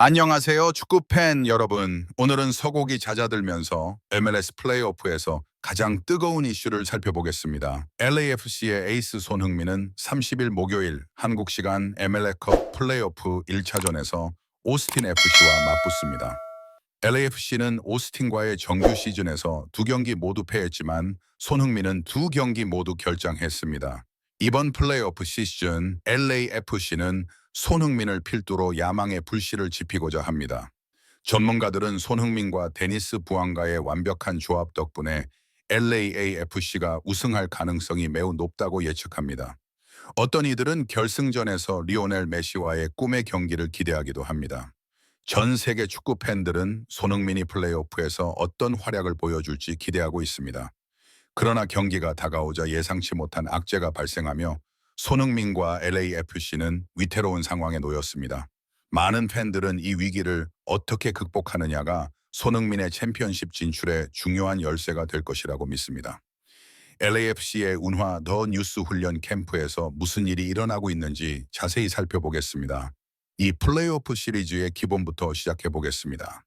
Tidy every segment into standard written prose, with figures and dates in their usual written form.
안녕하세요, 축구팬 여러분. 오늘은 서곡이 잦아들면서 MLS 플레이오프에서 가장 뜨거운 이슈를 살펴보겠습니다. LAFC의 에이스 손흥민은 30일 목요일 한국 시간 MLS컵 플레이오프 1차전에서 오스틴 FC와 맞붙습니다. LAFC는 오스틴과의 정규 시즌에서 두 경기 모두 패했지만 손흥민은 두 경기 모두 결장했습니다. 이번 플레이오프 시즌 LAFC는 손흥민을 필두로 야망의 불씨를 지피고자 합니다. 전문가들은 손흥민과 데니스 부앙가의 완벽한 조합 덕분에 LAFC가 우승할 가능성이 매우 높다고 예측합니다. 어떤 이들은 결승전에서 리오넬 메시와의 꿈의 경기를 기대하기도 합니다. 전 세계 축구 팬들은 손흥민이 플레이오프에서 어떤 활약을 보여줄지 기대하고 있습니다. 그러나 경기가 다가오자 예상치 못한 악재가 발생하며 손흥민과 LAFC는 위태로운 상황에 놓였습니다. 많은 팬들은 이 위기를 어떻게 극복하느냐가 손흥민의 챔피언십 진출에 중요한 열쇠가 될 것이라고 믿습니다. LAFC의 운화 더 뉴스 훈련 캠프에서 무슨 일이 일어나고 있는지 자세히 살펴보겠습니다. 이 플레이오프 시리즈의 기본부터 시작해 보겠습니다.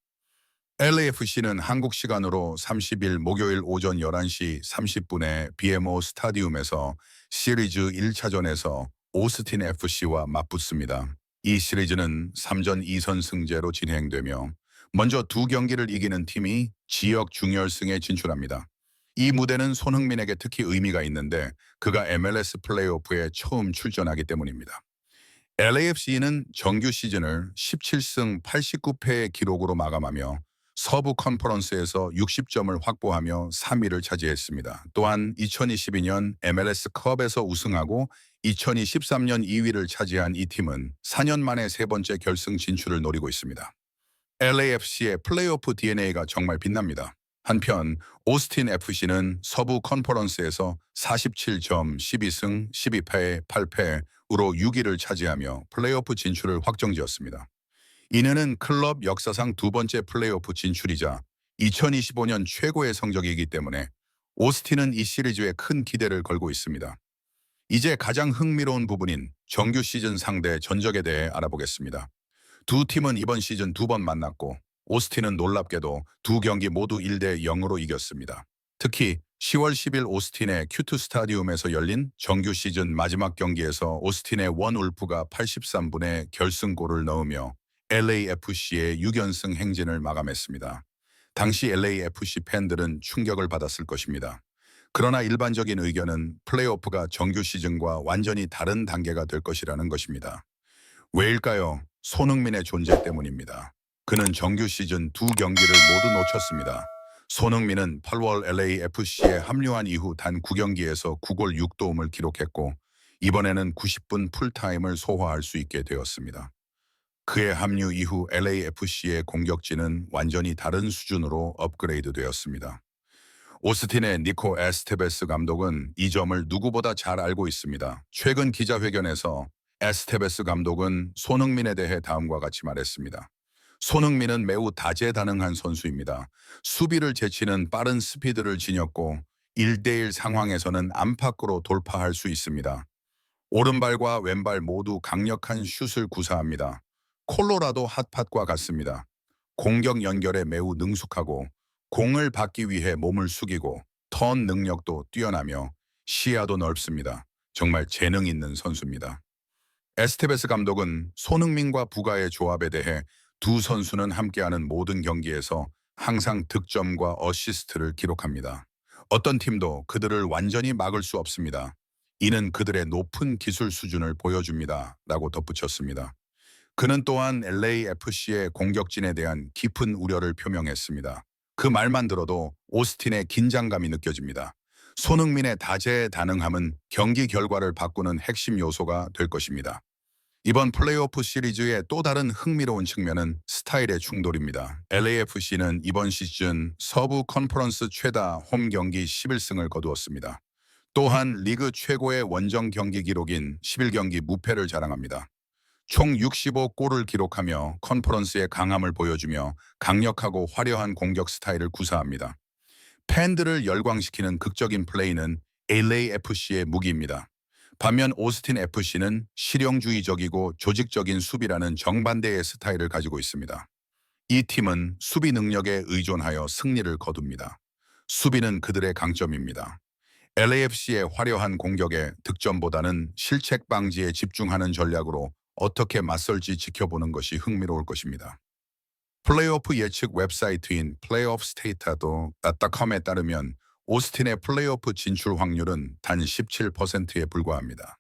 LAFC는 한국 시간으로 30일 목요일 오전 11시 30분에 BMO 스타디움에서 시리즈 1차전에서 오스틴 FC와 맞붙습니다. 이 시리즈는 3전 2선 승제로 진행되며 먼저 두 경기를 이기는 팀이 지역 준결승에 진출합니다. 이 무대는 손흥민에게 특히 의미가 있는데 그가 MLS 플레이오프에 처음 출전하기 때문입니다. LAFC는 정규 시즌을 17승 89패의 기록으로 마감하며 서부 컨퍼런스에서 60점을 확보하며 3위를 차지했습니다. 또한 2022년 MLS 컵에서 우승하고 2023년 2위를 차지한 이 팀은 4년 만에 세 번째 결승 진출을 노리고 있습니다. LAFC의 플레이오프 DNA가 정말 빛납니다. 한편 오스틴 FC는 서부 컨퍼런스에서 47점 12승 12패 8패으로 6위를 차지하며 플레이오프 진출을 확정지었습니다. 이는 클럽 역사상 두 번째 플레이오프 진출이자 2025년 최고의 성적이기 때문에 오스틴은 이 시리즈에 큰 기대를 걸고 있습니다. 이제 가장 흥미로운 부분인 정규 시즌 상대 전적에 대해 알아보겠습니다. 두 팀은 이번 시즌 두 번 만났고 오스틴은 놀랍게도 두 경기 모두 1대 0으로 이겼습니다. 특히 10월 10일 오스틴의 큐트 스타디움에서 열린 정규 시즌 마지막 경기에서 오스틴의 원 울프가 83분에 결승골을 넣으며 LAFC의 6연승 행진을 마감했습니다. 당시 LAFC 팬들은 충격을 받았을 것입니다. 그러나 일반적인 의견은 플레이오프가 정규 시즌과 완전히 다른 단계가 될 것이라는 것입니다. 왜일까요? 손흥민의 존재 때문입니다. 그는 정규 시즌 두 경기를 모두 놓쳤습니다. 손흥민은 8월 LAFC에 합류한 이후 단 9경기에서 9골 6도움을 기록했고 이번에는 90분 풀타임을 소화할 수 있게 되었습니다. 그의 합류 이후 LAFC의 공격진은 완전히 다른 수준으로 업그레이드 되었습니다. 오스틴의 니코 에스테베스 감독은 이 점을 누구보다 잘 알고 있습니다. 최근 기자회견에서 에스테베스 감독은 손흥민에 대해 다음과 같이 말했습니다. 손흥민은 매우 다재다능한 선수입니다. 수비를 제치는 빠른 스피드를 지녔고 1대1 상황에서는 안팎으로 돌파할 수 있습니다. 오른발과 왼발 모두 강력한 슛을 구사합니다. 콜로라도 핫팟과 같습니다. 공격 연결에 매우 능숙하고 공을 받기 위해 몸을 숙이고 턴 능력도 뛰어나며 시야도 넓습니다. 정말 재능 있는 선수입니다. 에스테베스 감독은 손흥민과 부가의 조합에 대해 두 선수는 함께하는 모든 경기에서 항상 득점과 어시스트를 기록합니다. 어떤 팀도 그들을 완전히 막을 수 없습니다. 이는 그들의 높은 기술 수준을 보여줍니다. 라고 덧붙였습니다. 그는 또한 LAFC의 공격진에 대한 깊은 우려를 표명했습니다. 그 말만 들어도 오스틴의 긴장감이 느껴집니다. 손흥민의 다재다능함은 경기 결과를 바꾸는 핵심 요소가 될 것입니다. 이번 플레이오프 시리즈의 또 다른 흥미로운 측면은 스타일의 충돌입니다. LAFC는 이번 시즌 서부 컨퍼런스 최다 홈 경기 11승을 거두었습니다. 또한 리그 최고의 원정 경기 기록인 11경기 무패를 자랑합니다. 총 65골을 기록하며 컨퍼런스의 강함을 보여주며 강력하고 화려한 공격 스타일을 구사합니다. 팬들을 열광시키는 극적인 플레이는 LAFC의 무기입니다. 반면 오스틴 FC는 실용주의적이고 조직적인 수비라는 정반대의 스타일을 가지고 있습니다. 이 팀은 수비 능력에 의존하여 승리를 거둡니다. 수비는 그들의 강점입니다. LAFC의 화려한 공격에 득점보다는 실책 방지에 집중하는 전략으로 어떻게 맞설지 지켜보는 것이 흥미로울 것입니다. 플레이오프 예측 웹사이트인 playoffstat.com에 따르면 오스틴의 플레이오프 진출 확률은 단 17%에 불과합니다.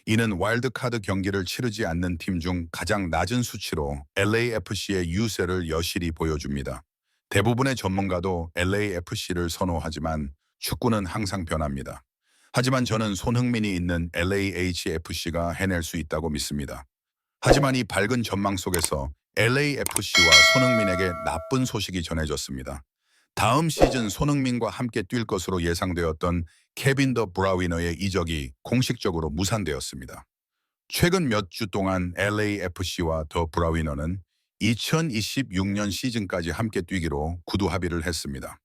이는 와일드카드 경기를 치르지 않는 팀 중 가장 낮은 수치로 LAFC의 유세를 여실히 보여줍니다. 대부분의 전문가도 LAFC를 선호하지만 축구는 항상 변합니다. 하지만 저는 손흥민이 있는 LAHFC가 해낼 수 있다고 믿습니다. 하지만 이 밝은 전망 속에서 LAFC와 손흥민에게 나쁜 소식이 전해졌습니다. 다음 시즌 손흥민과 함께 뛸 것으로 예상되었던 케빈 더 브라위너의 이적이 공식적으로 무산되었습니다. 최근 몇 주 동안 LAFC와 더 브라위너는 2026년 시즌까지 함께 뛰기로 구두 합의를 했습니다.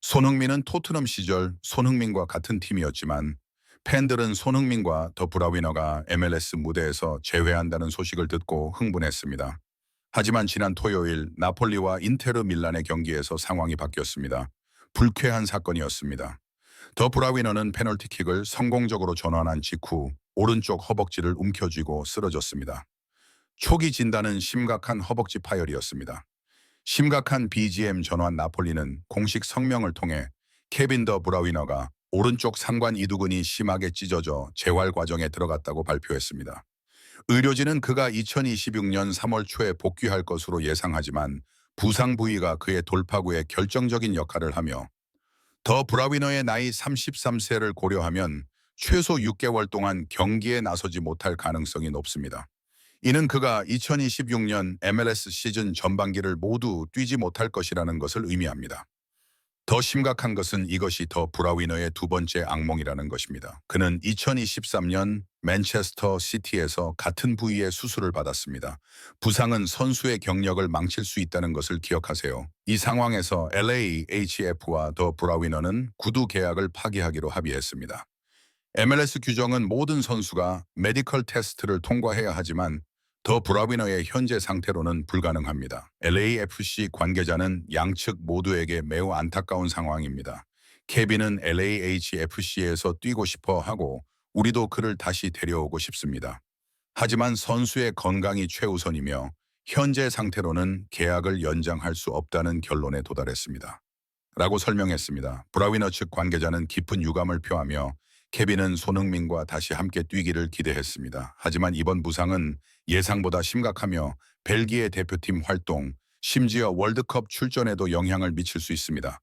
손흥민은 토트넘 시절 손흥민과 같은 팀이었지만 팬들은 손흥민과 더 브라위너가 MLS 무대에서 재회한다는 소식을 듣고 흥분했습니다. 하지만 지난 토요일 나폴리와 인테르 밀란의 경기에서 상황이 바뀌었습니다. 불쾌한 사건이었습니다. 더 브라위너는 페널티킥을 성공적으로 전환한 직후 오른쪽 허벅지를 움켜쥐고 쓰러졌습니다. 초기 진단은 심각한 허벅지 파열이었습니다. 심각한 BGM 전환 나폴리는 공식 성명을 통해 케빈 더 브라위너가 오른쪽 상관 이두근이 심하게 찢어져 재활 과정에 들어갔다고 발표했습니다. 의료진은 그가 2026년 3월 초에 복귀할 것으로 예상하지만 부상 부위가 그의 돌파구에 결정적인 역할을 하며 더 브라위너의 나이 33세를 고려하면 최소 6개월 동안 경기에 나서지 못할 가능성이 높습니다. 이는 그가 2026년 MLS 시즌 전반기를 모두 뛰지 못할 것이라는 것을 의미합니다. 더 심각한 것은 이것이 더 브라위너의 두 번째 악몽이라는 것입니다. 그는 2023년 맨체스터 시티에서 같은 부위의 수술을 받았습니다. 부상은 선수의 경력을 망칠 수 있다는 것을 기억하세요. 이 상황에서 LAHF와 더 브라위너는 구두 계약을 파기하기로 합의했습니다. MLS 규정은 모든 선수가 메디컬 테스트를 통과해야 하지만 더 브라위너의 현재 상태로는 불가능합니다. LAFC 관계자는 양측 모두에게 매우 안타까운 상황입니다. 케빈은 LAHFC에서 뛰고 싶어 하고 우리도 그를 다시 데려오고 싶습니다. 하지만 선수의 건강이 최우선이며 현재 상태로는 계약을 연장할 수 없다는 결론에 도달했습니다. 라고 설명했습니다. 브라위너 측 관계자는 깊은 유감을 표하며 케빈은 손흥민과 다시 함께 뛰기를 기대했습니다. 하지만 이번 부상은 예상보다 심각하며 벨기에 대표팀 활동, 심지어 월드컵 출전에도 영향을 미칠 수 있습니다.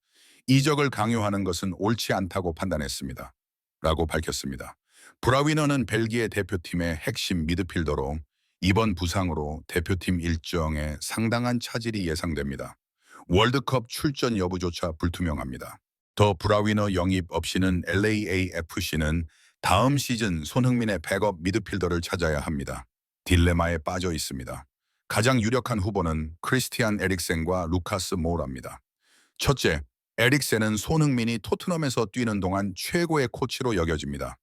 이적을 강요하는 것은 옳지 않다고 판단했습니다. 라고 밝혔습니다. 브라위너는 벨기에 대표팀의 핵심 미드필더로 이번 부상으로 대표팀 일정에 상당한 차질이 예상됩니다. 월드컵 출전 여부조차 불투명합니다. 더 브라위너 영입 없이는 LAAFC는 다음 시즌 손흥민의 백업 미드필더를 찾아야 합니다. 딜레마에 빠져 있습니다. 가장 유력한 후보는 크리스티안 에릭센과 루카스 모우라입니다. 첫째, 에릭센은 손흥민이 토트넘에서 뛰는 동안 최고의 코치로 여겨집니다.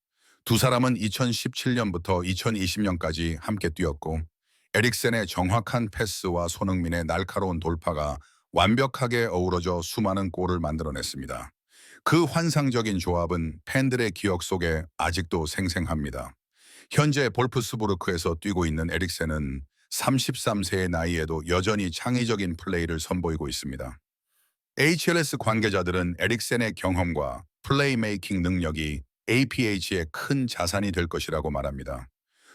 두 사람은 2017년부터 2020년까지 함께 뛰었고 에릭센의 정확한 패스와 손흥민의 날카로운 돌파가 완벽하게 어우러져 수많은 골을 만들어냈습니다. 그 환상적인 조합은 팬들의 기억 속에 아직도 생생합니다. 현재 볼프스부르크에서 뛰고 있는 에릭센은 33세의 나이에도 여전히 창의적인 플레이를 선보이고 있습니다. HLS 관계자들은 에릭센의 경험과 플레이메이킹 능력이 APH의 큰 자산이 될 것이라고 말합니다.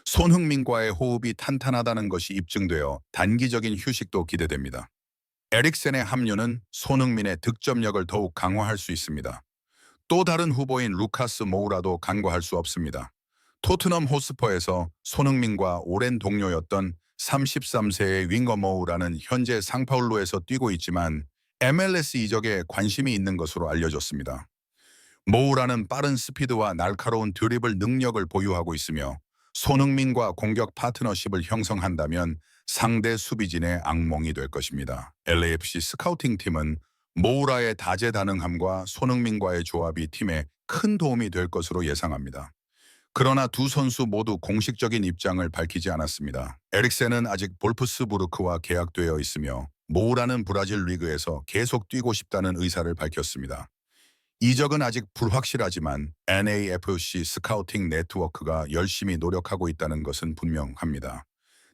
손흥민과의 호흡이 탄탄하다는 것이 입증되어 단기적인 휴식도 기대됩니다. 에릭센의 합류는 손흥민의 득점력을 더욱 강화할 수 있습니다. 또 다른 후보인 루카스 모우라도 간과할 수 없습니다. 토트넘 호스퍼에서 손흥민과 오랜 동료였던 33세의 윙거 모우라는 현재 상파울루에서 뛰고 있지만 MLS 이적에 관심이 있는 것으로 알려졌습니다. 모우라는 빠른 스피드와 날카로운 드리블 능력을 보유하고 있으며 손흥민과 공격 파트너십을 형성한다면 상대 수비진의 악몽이 될 것입니다. LAFC 스카우팅 팀은 모우라의 다재다능함과 손흥민과의 조합이 팀에 큰 도움이 될 것으로 예상합니다. 그러나 두 선수 모두 공식적인 입장을 밝히지 않았습니다. 에릭센은 아직 볼프스부르크와 계약되어 있으며 모우라는 브라질 리그에서 계속 뛰고 싶다는 의사를 밝혔습니다. 이적은 아직 불확실하지만 NAFC 스카우팅 네트워크가 열심히 노력하고 있다는 것은 분명합니다.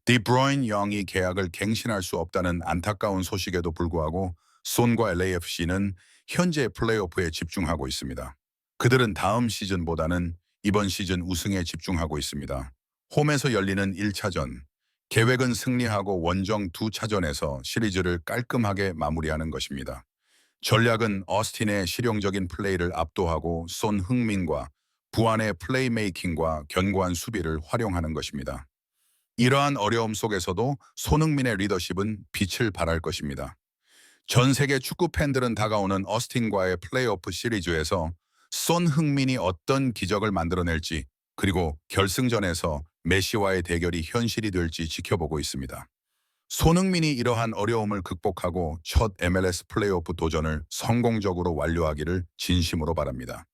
디브로인 영이 계약을 갱신할 수 없다는 안타까운 소식에도 불구하고 손과 LAFC는 현재 플레이오프에 집중하고 있습니다. 그들은 다음 시즌보다는 이번 시즌 우승에 집중하고 있습니다. 홈에서 열리는 1차전, 계획은 승리하고 원정 2차전에서 시리즈를 깔끔하게 마무리하는 것입니다. 전략은 어스틴의 실용적인 플레이를 압도하고 손흥민과 부안의 플레이메이킹과 견고한 수비를 활용하는 것입니다. 이러한 어려움 속에서도 손흥민의 리더십은 빛을 발할 것입니다. 전 세계 축구 팬들은 다가오는 어스틴과의 플레이오프 시리즈에서 손흥민이 어떤 기적을 만들어낼지 그리고 결승전에서 메시와의 대결이 현실이 될지 지켜보고 있습니다. 손흥민이 이러한 어려움을 극복하고 첫 MLS 플레이오프 도전을 성공적으로 완료하기를 진심으로 바랍니다.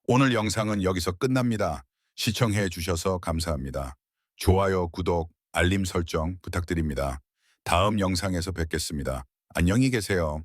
오늘 영상은 여기서 끝납니다. 시청해 주셔서 감사합니다. 좋아요, 구독, 알림 설정 부탁드립니다. 다음 영상에서 뵙겠습니다. 안녕히 계세요.